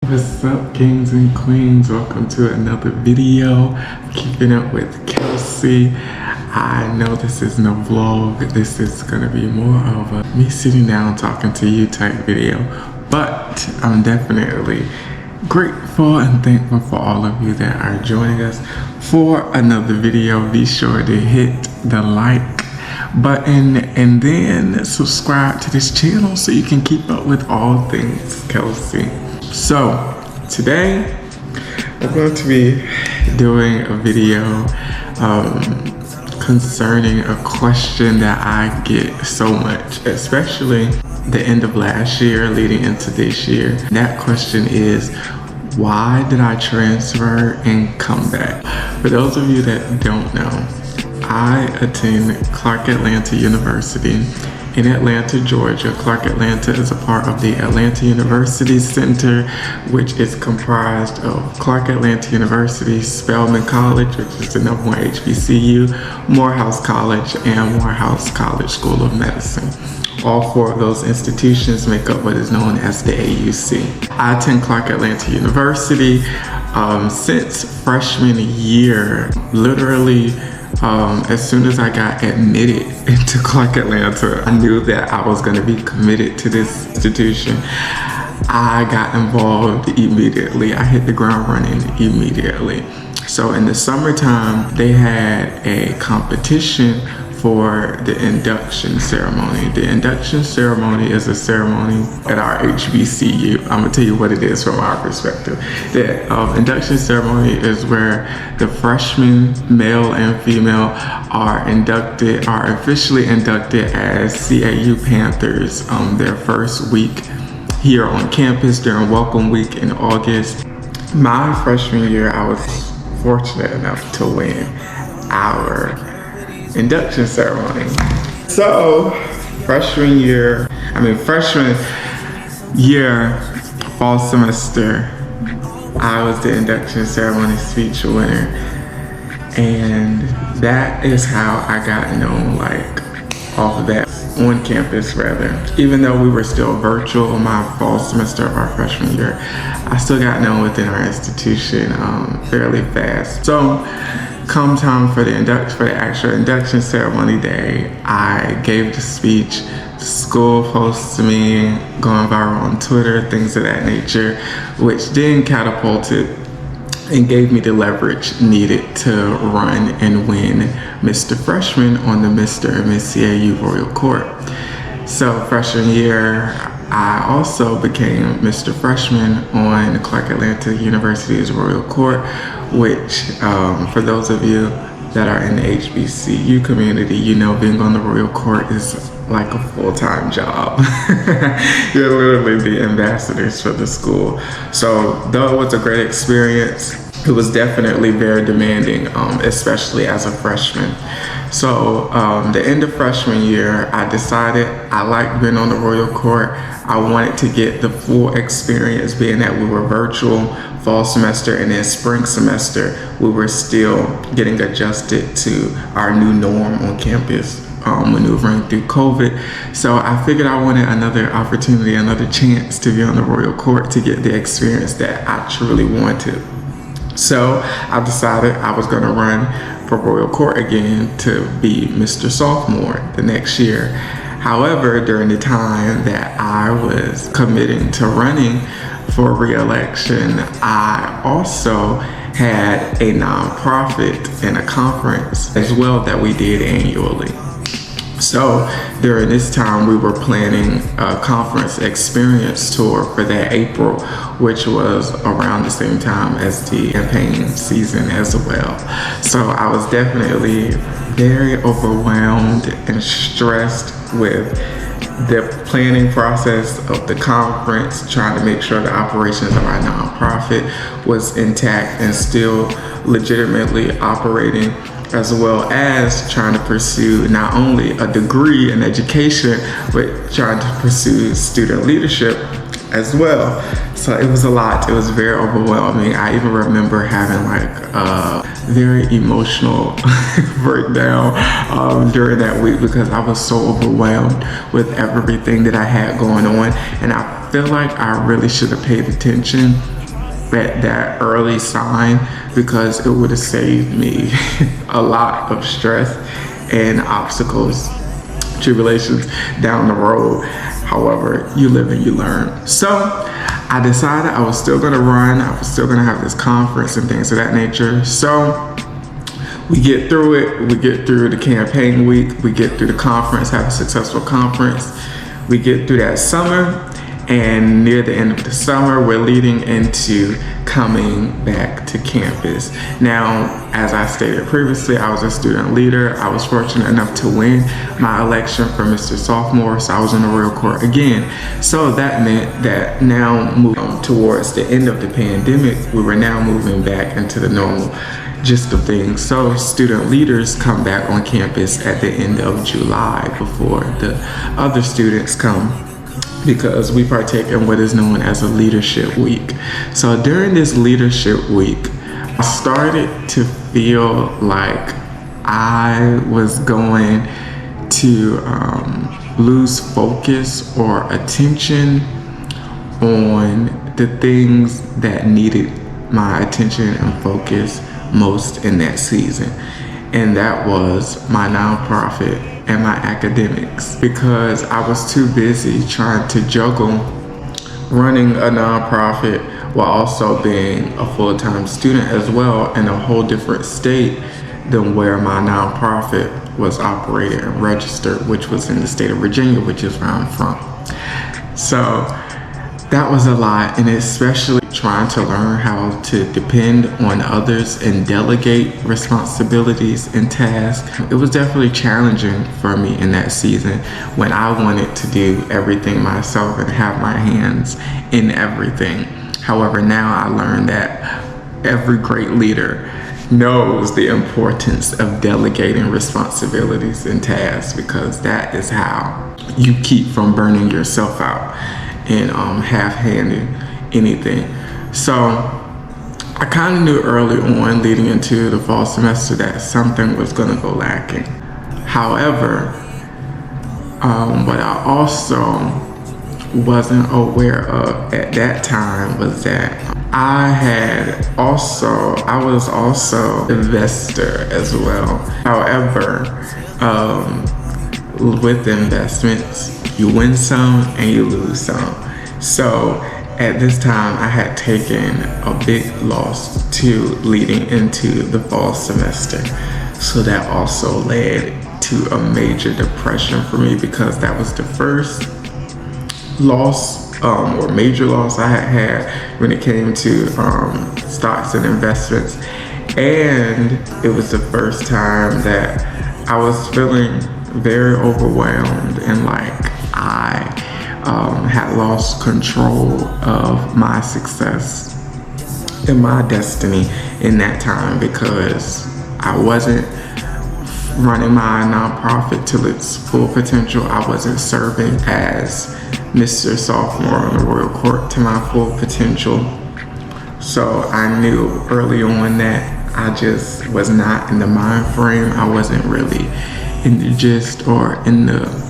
What's up, kings and queens? Welcome to another video. Keeping up with Kelsey. I know this is no vlog. This is gonna be more of a me sitting down talking to you type video, but I'm definitely grateful and thankful for all of you that are joining us for another video. Be sure to hit the like button and then subscribe to this channel so you can keep up with all things Kelsey. So today we're going to be doing a video concerning a question that I get so much, especially the end of last year leading into this year. That question is, why did I transfer and come back? For those of you that don't know, I attend Clark Atlanta University in Atlanta, Georgia. Clark Atlanta is a part of the Atlanta University Center, which is comprised of Clark Atlanta University, Spelman College, which is the #1 HBCU, Morehouse College, and Morehouse College School of Medicine. All four of those institutions make up what is known as the AUC. I attend Clark Atlanta University since freshman year, literally. As soon as I got admitted into Clark Atlanta, I knew that I was going to be committed to this institution. I got involved immediately. I hit the ground running immediately. So in the summertime, they had a competition for the induction ceremony. The induction ceremony is a ceremony at our HBCU. I'm gonna tell you what it is from our perspective. The induction ceremony is where the freshmen, male and female, are officially inducted as CAU Panthers their first week here on campus during Welcome Week in August. My freshman year, I was fortunate enough to win our induction ceremony. So freshman year, fall semester, I was the induction ceremony speech winner. And that is how I got known, like off of that, on campus rather. Even though we were still virtual my fall semester of our freshman year, I still got known within our institution fairly fast. So come time for the actual induction ceremony day, I gave the speech. The school posted me, going viral on Twitter, things of that nature, which then catapulted and gave me the leverage needed to run and win Mr. Freshman on the Mr. and Miss CAU Royal Court. So freshman year, I also became Mr. Freshman on Clark Atlanta University's Royal Court, which for those of you that are in the HBCU community, you know being on the Royal Court is like a full-time job. You're literally the ambassadors for the school. So though it was a great experience, it was definitely very demanding, especially as a freshman. So the end of freshman year, I decided I liked being on the Royal Court. I wanted to get the full experience, being that we were virtual fall semester, and then spring semester, we were still getting adjusted to our new norm on campus, maneuvering through COVID. So I figured I wanted another opportunity, another chance to be on the Royal Court to get the experience that I truly wanted. So I decided I was going to run for Royal Court again to be Mr. Sophomore the next year. However, during the time that I was committing to running for re-election, I also had a nonprofit and a conference as well that we did annually. So during this time, we were planning a conference experience tour for that April, which was around the same time as the campaign season as well. So I was definitely very overwhelmed and stressed with the planning process of the conference, trying to make sure the operations of our nonprofit was intact and still legitimately operating, as well as trying to pursue not only a degree in education, but trying to pursue student leadership as well. So it was a lot. It was very overwhelming. I even remember having like a very emotional breakdown during that week because I was so overwhelmed with everything that I had going on, and I feel like I really should have paid attention at that early sign, because it would have saved me a lot of stress and obstacles, tribulations down the road. However, you live and you learn. So I decided I was still gonna run. I was still gonna have this conference and things of that nature. So we get through it. We get through the campaign week. We get through the conference, have a successful conference. We get through that summer, and near the end of the summer, we're leading into coming back to campus. Now, as I stated previously, I was a student leader. I was fortunate enough to win my election for Mr. Sophomore, so I was in the royal court again. So that meant that now moving towards the end of the pandemic, we were now moving back into the normal gist of things. So student leaders come back on campus at the end of July before the other students come, because we partake in what is known as a leadership week. So during this leadership week, I started to feel like I was going to lose focus or attention on the things that needed my attention and focus most in that season. And that was my nonprofit and my academics, because I was too busy trying to juggle running a nonprofit while also being a full-time student as well, in a whole different state than where my nonprofit was operated and registered, which was in the state of Virginia, which is where I'm from. So that was a lot, and especially trying to learn how to depend on others and delegate responsibilities and tasks. It was definitely challenging for me in that season when I wanted to do everything myself and have my hands in everything. However, now I learned that every great leader knows the importance of delegating responsibilities and tasks, because that is how you keep from burning yourself out and half-handing anything. So I kind of knew early on, leading into the fall semester, that something was going to go lacking. However, what I also wasn't aware of at that time was that I was also an investor as well. However, with investments, you win some and you lose some. So at this time, I had taken a big loss to leading into the fall semester. So that also led to a major depression for me, because that was the first loss or major loss I had when it came to stocks and investments. And it was the first time that I was feeling very overwhelmed and like I had lost control of my success and my destiny in that time, because I wasn't running my nonprofit to its full potential. I wasn't serving as Mr. Sophomore on the royal court to my full potential. So I knew early on that I just was not in the mind frame. I wasn't really in the gist or in the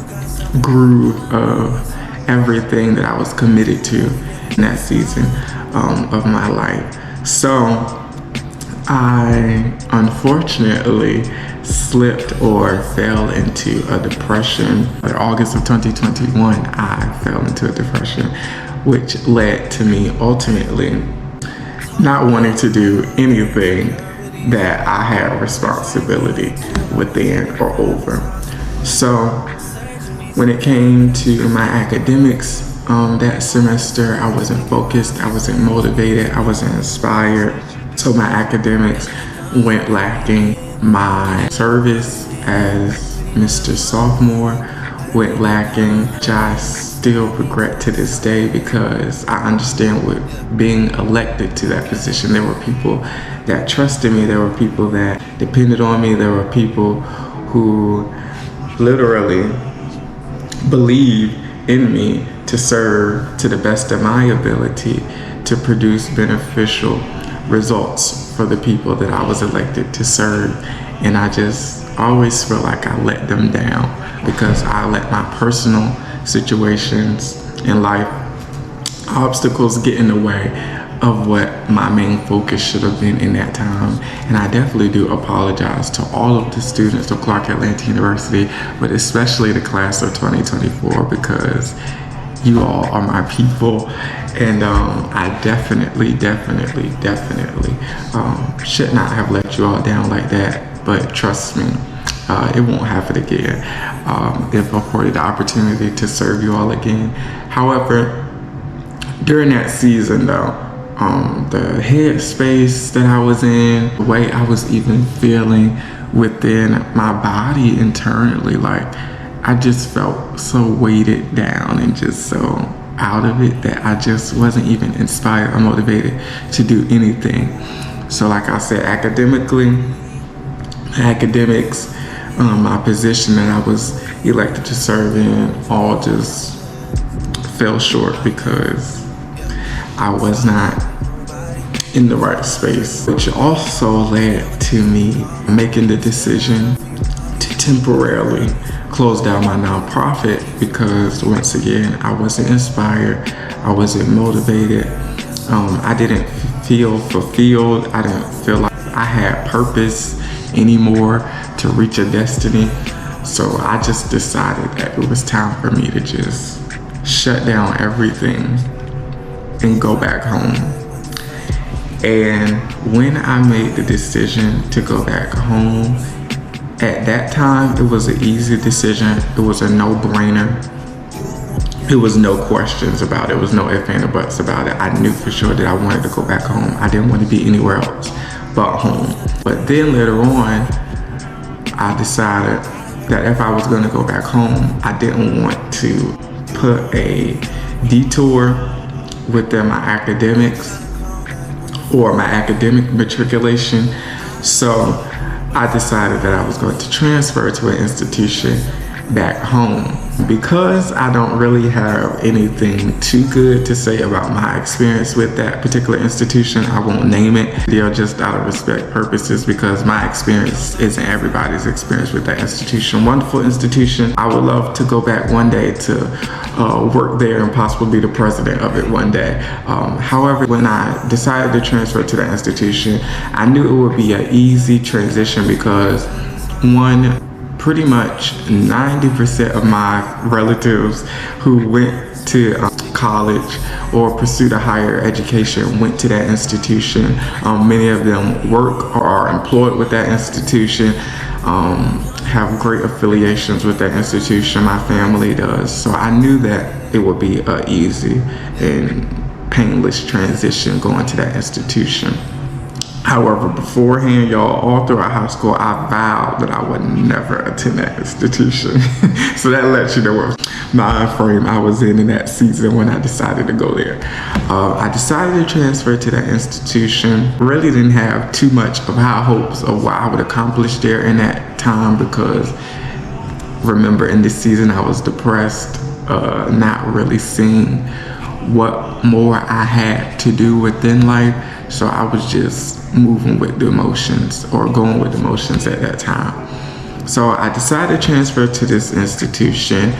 groove of everything that I was committed to in that season of my life. So I unfortunately slipped or fell into a depression. In August of 2021, I fell into a depression, which led to me ultimately not wanting to do anything that I had responsibility within or over. So when it came to my academics that semester, I wasn't focused, I wasn't motivated, I wasn't inspired. So my academics went lacking. My service as Mr. Sophomore went lacking, which I still regret to this day, because I understand what being elected to that position. There were people that trusted me, there were people that depended on me, there were people who literally believed in me to serve to the best of my ability to produce beneficial results for the people that I was elected to serve. And I just always feel like I let them down, because I let my personal situations in life obstacles get in the way of what my main focus should have been in that time. And I definitely do apologize to all of the students of Clark Atlanta University, but especially the class of 2024, because you all are my people. And I definitely should not have let you all down like that. But trust me, it won't happen again. If afforded the opportunity to serve you all again. However, during that season though, the headspace that I was in, the way I was even feeling within my body internally, like I just felt so weighted down and just so out of it that I just wasn't even inspired or motivated to do anything. So like I said, academics, my position that I was elected to serve in, all just fell short because I was not in the right space, which also led to me making the decision to temporarily close down my nonprofit because once again, I wasn't inspired, I wasn't motivated, I didn't feel fulfilled, I didn't feel like I had purpose anymore to reach a destiny. So I just decided that it was time for me to just shut down everything and go back home. And when I made the decision to go back home, at that time, it was an easy decision. It was a no-brainer. It was no questions about it. It was no ifs and buts about it. I knew for sure that I wanted to go back home. I didn't want to be anywhere else but home. But then later on, I decided that if I was going to go back home, I didn't want to put a detour within my academics or my academic matriculation. So I decided that I was going to transfer to an institution back home. Because I don't really have anything too good to say about my experience with that particular institution, I won't name it. They're just out of respect purposes because my experience isn't everybody's experience with that institution. Wonderful institution. I would love to go back one day to work there and possibly be the president of it one day. However, when I decided to transfer to that institution, I knew it would be an easy transition because one, pretty much 90% of my relatives who went to college or pursued a higher education went to that institution. Many of them work or are employed with that institution, have great affiliations with that institution. My family does. So I knew that it would be an easy and painless transition going to that institution. However, beforehand, y'all, all throughout high school, I vowed that I would never attend that institution. So that lets you know what mind frame I was in that season when I decided to go there. I decided to transfer to that institution. Really didn't have too much of high hopes of what I would accomplish there in that time because remember in this season I was depressed, not really seeing what more I had to do within life. So I was just moving with the emotions or going with the emotions at that time. So I decided to transfer to this institution.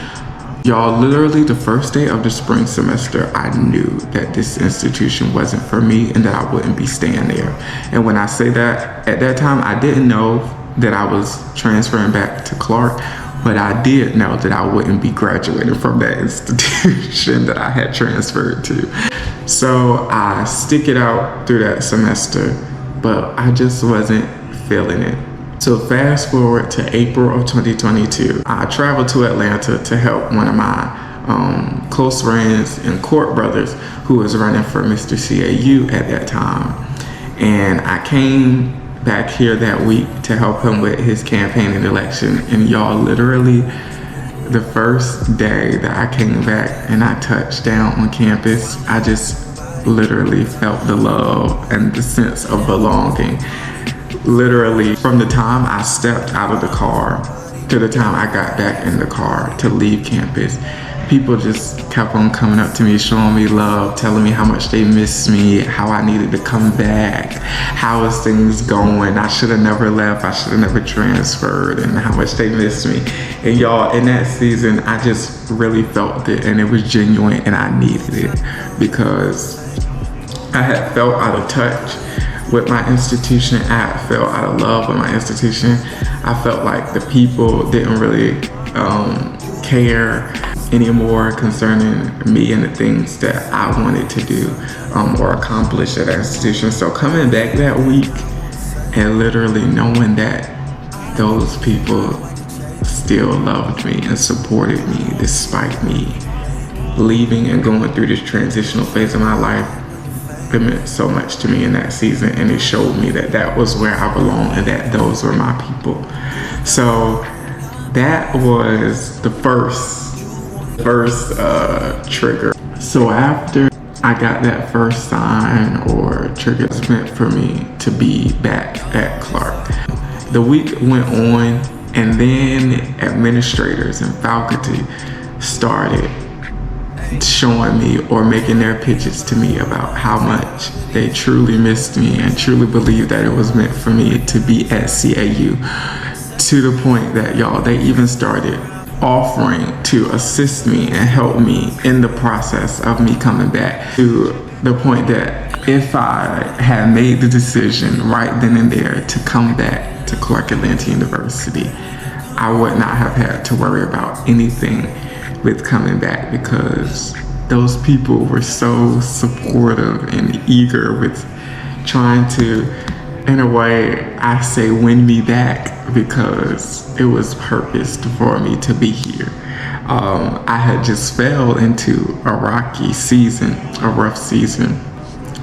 Y'all, literally the first day of the spring semester, I knew that this institution wasn't for me and that I wouldn't be staying there. And when I say that, at that time, I didn't know that I was transferring back to Clark, but I did know that I wouldn't be graduating from that institution that I had transferred to. So I stick it out through that semester, but I just wasn't feeling it. So fast forward to April of 2022, I traveled to Atlanta to help one of my close friends and court brothers who was running for Mr. CAU at that time. And I came back here that week to help him with his campaign and election. And y'all, literally the first day that I came back and I touched down on campus, I just literally felt the love and the sense of belonging. Literally from the time I stepped out of the car to the time I got back in the car to leave campus, people just kept on coming up to me, showing me love, telling me how much they miss me, how I needed to come back, how is things going, I should have never left, I should have never transferred, and how much they miss me. And y'all, in that season, I just really felt it, and it was genuine, and I needed it, because I had felt out of touch with my institution. I had felt out of love with my institution. I felt like the people didn't really care anymore concerning me and the things that I wanted to do or accomplish at that institution. So coming back that week and literally knowing that those people still loved me and supported me despite me leaving and going through this transitional phase of my life, it meant so much to me in that season, and it showed me that that was where I belong and that those were my people. So that was the first trigger. So after I got that first sign or trigger, it was meant for me to be back at Clark. The week went on, and then administrators and faculty started showing me or making their pitches to me about how much they truly missed me and truly believed that it was meant for me to be at CAU, to the point that, y'all, they even started offering to assist me and help me in the process of me coming back, to the point that if I had made the decision right then and there to come back to Clark Atlanta University, I would not have had to worry about anything with coming back, because those people were so supportive and eager with trying to, in a way, I say, win me back, because it was purposed for me to be here. I had just fell into a rocky season, a rough season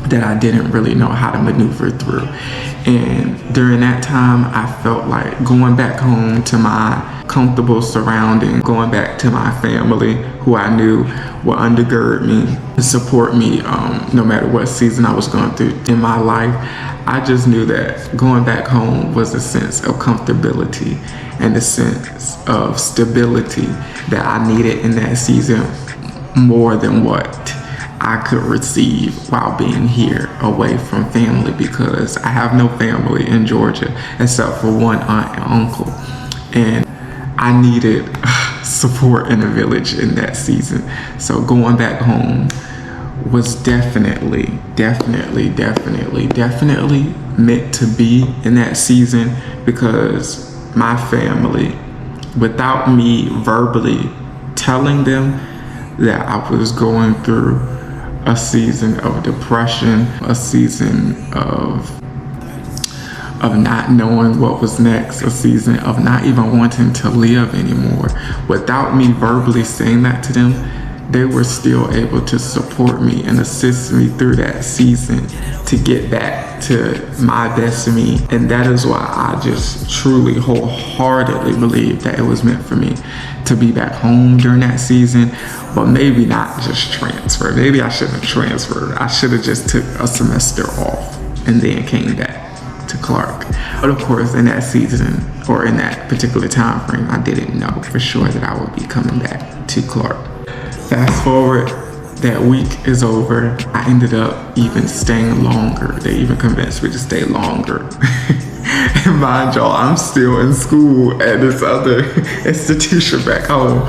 that I didn't really know how to maneuver through. And during that time, I felt like going back home to my comfortable surrounding, going back to my family who I knew would undergird me and support me no matter what season I was going through in my life. I just knew that going back home was a sense of comfortability and a sense of stability that I needed in that season, more than what I could receive while being here away from family, because I have no family in Georgia except for one aunt and uncle, and I needed support in the village in that season. So going back home was definitely meant to be in that season, because my family, without me verbally telling them that I was going through a season of depression, a season of not knowing what was next, a season of not even wanting to live anymore. Without me verbally saying that to them, they were still able to support me and assist me through that season to get back to my best me. And that is why I just truly wholeheartedly believe that it was meant for me to be back home during that season, but maybe not just transfer. Maybe I shouldn't have transferred. I should have just took a semester off and then came back to Clark. But of course, in that season, or in that particular time frame, I didn't know for sure that I would be coming back to Clark. Fast forward, that week is over. I ended up even staying longer. They even convinced me to stay longer. And mind y'all, I'm still in school at this other institution back home.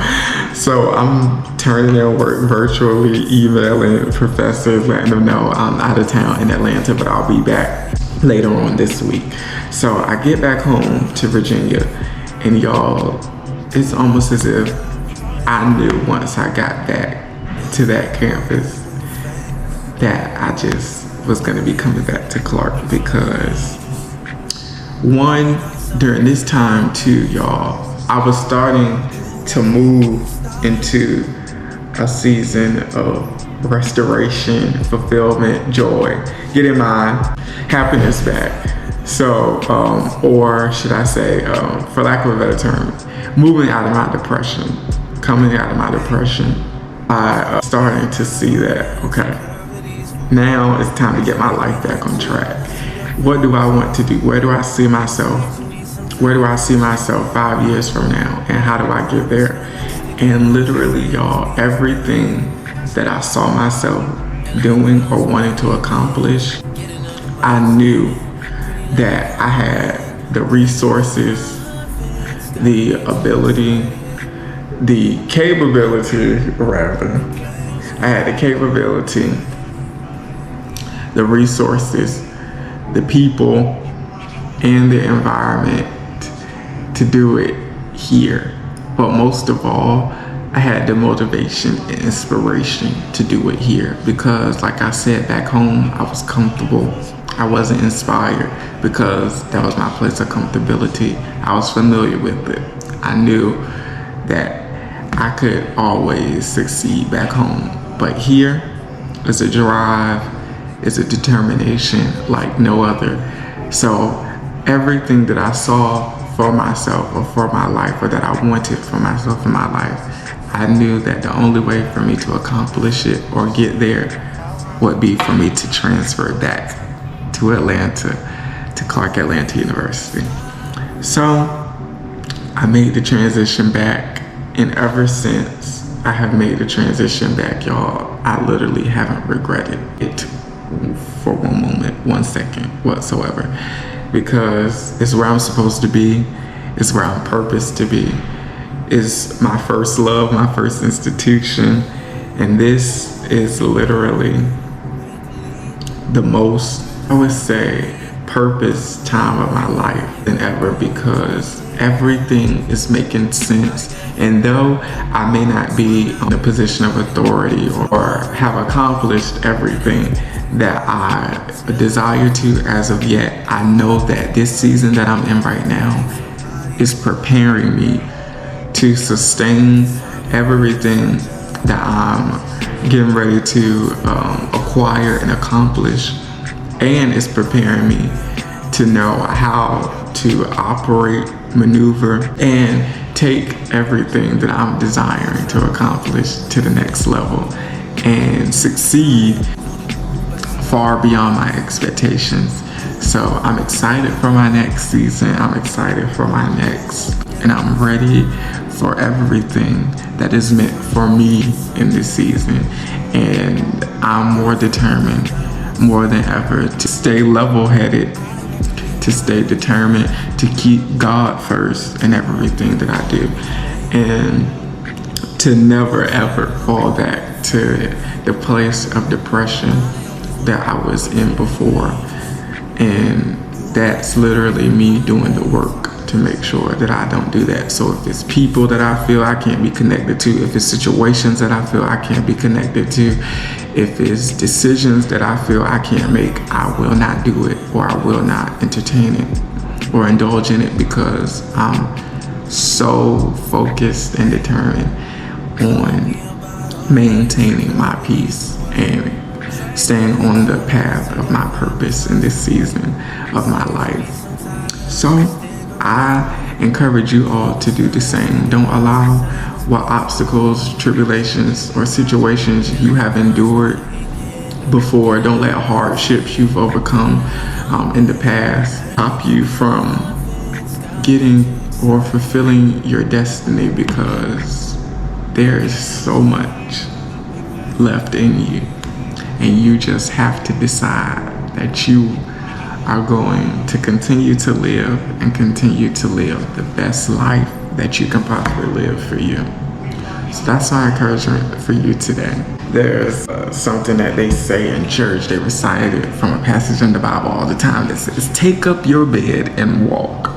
So I'm turning in work virtually, emailing professors, letting them know I'm out of town in Atlanta, but I'll be back later on this week. So I get back home to Virginia, and y'all, it's almost as if I knew once I got back to that campus that I just was gonna be coming back to Clark, because one, during this time too, y'all, I was starting to move into a season of restoration, fulfillment, joy, getting my happiness back. So, or should I say, for lack of a better term, moving out of my depression, coming out of my depression, I started to see that, okay, now it's time to get my life back on track. What do I want to do? Where do I see myself? Where do I see myself 5 years from now? And how do I get there? And literally, y'all, everything that I saw myself doing or wanting to accomplish, I knew that I had the resources, the ability, the capability, rather. I had the capability, the resources, the people, and the environment to do it here. But most of all, I had the motivation and inspiration to do it here because, like I said, back home, I was comfortable. I wasn't inspired because that was my place of comfortability. I was familiar with it. I knew that I could always succeed back home. But here is a drive, is a determination like no other. So everything that I saw for myself or for my life, or that I wanted for myself in my life, I knew that the only way for me to accomplish it or get there would be for me to transfer back to Atlanta, to Clark Atlanta University. So I made the transition back, and ever since I have made the transition back, y'all, I literally haven't regretted it for one moment, 1 second whatsoever, because it's where I'm supposed to be. It's where I'm purposed to be. It's my first love, my first institution, and this is literally the most, I would say, purpose time of my life than ever, because everything is making sense. And though I may not be in a position of authority or have accomplished everything that I desire to as of yet, I know that this season that I'm in right now is preparing me to sustain everything that I'm getting ready to acquire and accomplish, and it's preparing me to know how to operate, maneuver, and take everything that I'm desiring to accomplish to the next level and succeed far beyond my expectations. So I'm excited for my next season. I'm excited for my next, and I'm ready for everything that is meant for me in this season. And I'm more determined, more than ever, to stay level-headed, to stay determined, to keep God first in everything that I do, and to never ever fall back to the place of depression that I was in before. And that's literally me doing the work to make sure that I don't do that. So if it's people that I feel I can't be connected to, if it's situations that I feel I can't be connected to, if it's decisions that I feel I can't make, I will not do it, or I will not entertain it or indulge in it, because I'm so focused and determined on maintaining my peace and staying on the path of my purpose in this season of my life. So I encourage you all to do the same. Don't allow what obstacles, tribulations, or situations you have endured before, don't let hardships you've overcome in the past stop you from getting or fulfilling your destiny, because there is so much left in you. And you just have to decide that you are going to continue to live and continue to live the best life that you can possibly live for you. So that's my encouragement for you today. There's something that they say in church. They recite it from a passage in the Bible all the time that says, take up your bed and walk.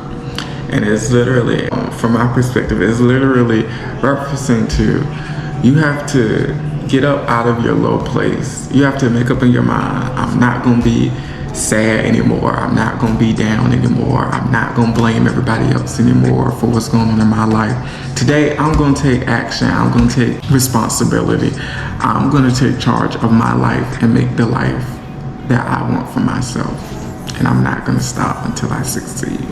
And it's literally, from my perspective, it's literally referencing to, you have to get up out of your low place. You have to make up in your mind, I'm not going to be sad anymore. I'm not going to be down anymore. I'm not going to blame everybody else anymore for what's going on in my life. Today, I'm going to take action. I'm going to take responsibility. I'm going to take charge of my life and make the life that I want for myself. And I'm not going to stop until I succeed.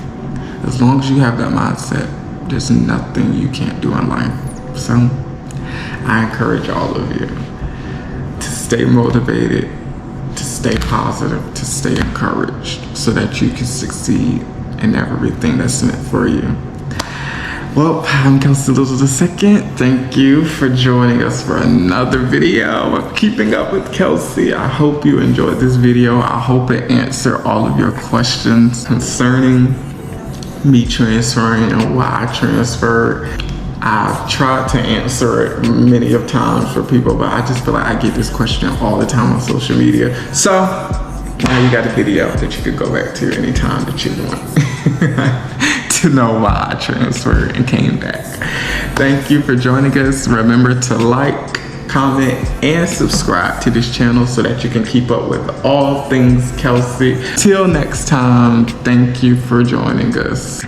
As long as you have that mindset, there's nothing you can't do in life. So I encourage all of you to stay motivated, to stay positive, to stay encouraged, so that you can succeed in everything that's meant for you. Well, I'm Kelsey Little II. Thank you for joining us for another video of Keeping Up with Kelsey. I hope you enjoyed this video. I hope it answered all of your questions concerning me transferring and why I transferred. I've tried to answer it many of times for people, but I just feel like I get this question all the time on social media. So now you got a video that you could go back to anytime that you want to know why I transferred and came back. Thank you for joining us. Remember to like, comment, and subscribe to this channel so that you can keep up with all things Kelsey. Till next time, thank you for joining us.